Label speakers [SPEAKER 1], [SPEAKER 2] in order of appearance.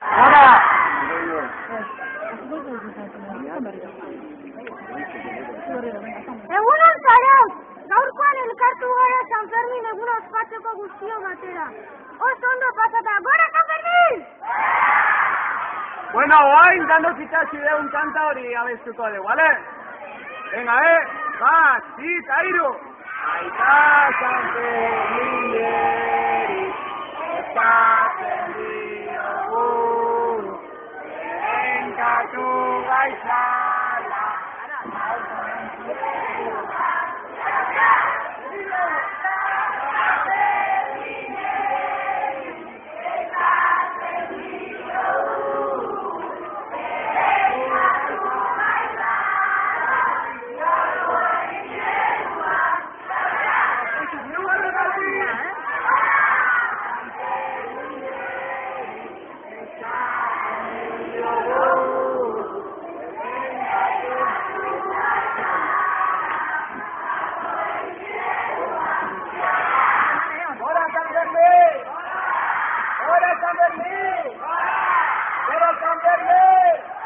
[SPEAKER 1] ¡Ahora!
[SPEAKER 2] Egunon zarau! Gaurkoan elkartu gara San Fermin eguna ospatzeko guztio batera. Oso ondo pasata, gora San Fermin!
[SPEAKER 1] Bueno, orain danos ikasi deun kanta hori abestuko dugu, ¿vale? Venga, bat, eta hiru! Aita San Fermineri, eskatzen diogu, erenkatu gaizala. ¡Ahora San Fermín! ¡Ahora San Fermín!